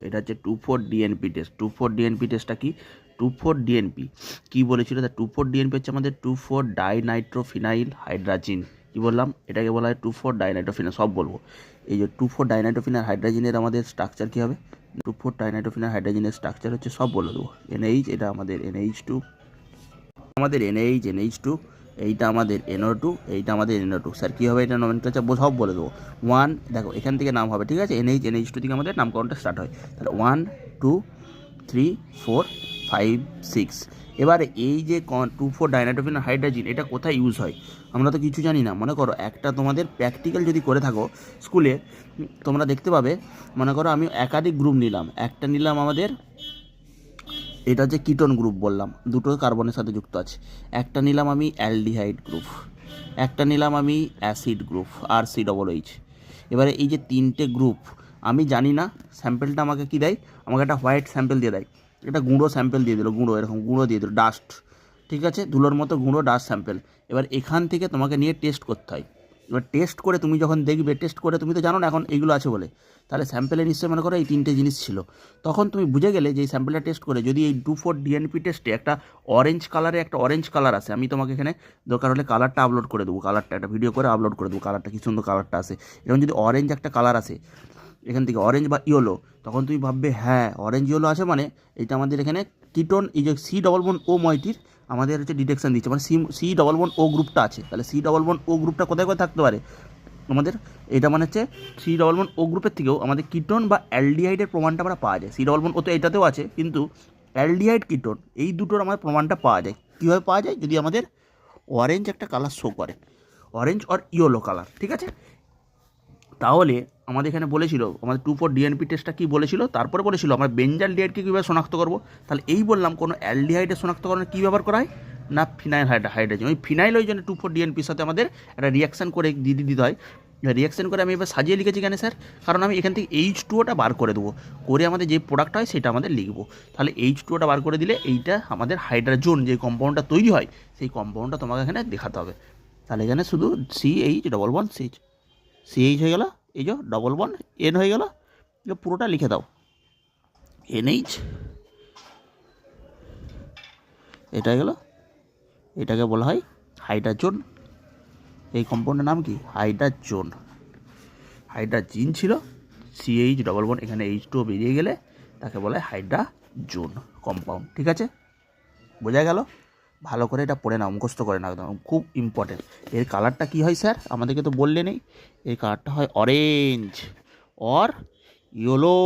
এটা হচ্ছে 2,4-DNP test. 2,4-DNP টেস্টটা কি? 2,4-DNP কী বলেছিল? তা 2,4-DNP হচ্ছে আমাদের 2,4-ডাইনাইট্রোফিনাইল হাইড্রাজিন। কী বললাম? এটাকে বলা হয় 2,4-ডাইনাইট্রোফিনাইল। সব বলবো। এই যে 2,4-ডাইনাইট্রোফিনাইল হাইড্রাজিনের আমাদের স্ট্রাকচার কী হবে? 2,4-ডাইনাইট্রোফিনাইল হাইড্রাজিনের স্ট্রাকচার হচ্ছে, সব বলে দেবো। NH, এটা আমাদের NH2, আমাদের NH, NH2, এইটা আমাদের NO2, এইটা আমাদের NO2। স্যার কী হবে এটা নমেনক্লেচার? সব বলে দেবো। দেখো এখান থেকে নাম হবে, ঠিক আছে? NH, NH2 থেকে আমাদের নামকরণটা স্টার্ট হয়। তাহলে 1, 2, 3, 4, 5, 6। এবারে এই যে 2,4-ডাইনাইট্রোফিনাইল হাইড্রাজিন, এটা কোথায় ইউজ হয় আমরা তো কিছু জানি না। মনে করো একটা তোমাদের প্র্যাকটিক্যাল যদি করে থাকো স্কুলে, তোমরা দেখতে পাবে। মনে করো আমি একাধিক গ্রুপ নিলাম, একটা নিলাম আমাদের, এটা হচ্ছে কিটোন গ্রুপ বললাম, দুটো কার্বনের সাথে যুক্ত আছে। একটা নিলাম আমি অ্যালডিহাইড গ্রুপ, একটা নিলাম আমি অ্যাসিড গ্রুপ, RCOOH। এবারে এই যে তিনটে গ্রুপ আমি জানি না, স্যাম্পেলটা আমাকে কি দেয়? আমাকে একটা হোয়াইট স্যাম্পেল দিয়ে দেয়, একটা গুঁড়ো স্যাম্পেল দিয়ে দিল, গুঁড়ো, এরকম গুঁড়ো দিয়ে দিল, ডাস্ট, ঠিক আছে? ধুলোর মতো গুঁড়ো ডাস্ট স্যাম্পেল। এবার এখান থেকে তোমাকে নিয়ে টেস্ট করতে হয়। এবার টেস্ট করে তুমি যখন দেখবে, টেস্ট করে তুমি তো জানো না এখন এইগুলো আছে বলে, তাহলে স্যাম্পেলে নিশ্চয়ই মনে করো এই তিনটে জিনিস ছিল। তখন তুমি বুঝে গেলে যে এই স্যাম্পেলটা টেস্ট করে যদি এই 2,4-DNP টেস্টে একটা অরেঞ্জ কালারে, একটা অরেঞ্জ কালার আসে, আমি তোমাকে এখানে দরকার হলে কালারটা আপলোড করে দেবো, কালারটা একটা ভিডিও করে আপলোড করে দেবো, কালারটা কি সুন্দর কালারটা আসে। এরকম যদি অরেঞ্জ একটা কালার আসে এখান থেকে, অরেঞ্জ বা ইয়েলো, তখন তুমি ভাববে হ্যাঁ অরেঞ্জ ইয়েলো আছে মানে এটা আমাদের এখানে কিটোন, এই যে C11O মইটির আমাদের হচ্ছে ডিটেকশন দিচ্ছে, মানে C11O গ্রুপটা আছে। তাহলে C11O গ্রুপটা কোথায় কোথায় থাকতে পারে আমাদের? এটা মানে হচ্ছে C11O গ্রুপের থেকেও আমাদের কিটোন বা অ্যালডিহাইডের প্রমাণটা আমরা পাওয়া যায়। C11O তো এটাতেও আছে, কিন্তু অ্যালডিহাইড, কিটোন, এই দুটোর আমাদের প্রমাণটা পাওয়া যায়। কীভাবে পাওয়া যায়? যদি আমাদের অরেঞ্জ একটা কালার শো করে, অরেঞ্জ অর ইয়েলো কালার, ঠিক আছে? তাহলে আমাদের এখানে বলেছিল আমাদের 2,4-DNP টেস্টটা কী বলেছিল, তারপরে বলেছিল আমরা বেঞ্জাল ডিহাইডকে কীভাবে শনাক্ত করবো। তাহলে এই বললাম কোনো অ্যালডিহাইডের শনাক্তকরণে কী ব্যবহার করা হয় না, ফিনাইল হাইড্রাজিন। ওই ফিনাইল ওই জন্য 2,4-DNPর সাথে আমাদের একটা রিয়াকশান করে দিতে হয়। রিয়াকশান করে আমি এবার সাজিয়ে লিখেছি কেন স্যার? কারণ আমি এখান থেকে H2Oটা বার করে দেবো, করে আমাদের যে প্রোডাক্ট হয় সেটা আমাদের লিখবো। তাহলে H2Oটা বার করে দিলে এইটা আমাদের হাইড্রোজেন যে কম্পাউন্ডটা তৈরি হয়, সেই কম্পাউন্ডটা তোমাকে এখানে দেখাতে হবে। তাহলে এখানে শুধু CH হয়ে গেল, এই যে ডবল বন্ড N হয়ে গেল, পুরোটা লিখে দাও। NH, এটা গেল, এটাকে বলা হয় হাইড্রোজেন। এই কম্পাউন্ডের নাম কি? হাইড্রোজেন। হাইড্রোজিন ছিল, CH ডবল বন্ড, এখানে H2O বেরিয়ে গেলে তাকে বলা হয় হাইড্রোজেন কম্পাউন্ড। ঠিক আছে, বোঝা গেল? ভালো করে এটা পড়ে নাও, মুখস্থ করে নাও, একদম খুব ইম্পর্টেন্ট। এর কালারটা কী হয় স্যার? আমাদেরকে তো বললে নেই। এর কালারটা হয় অরেঞ্জ অর ইয়েলো।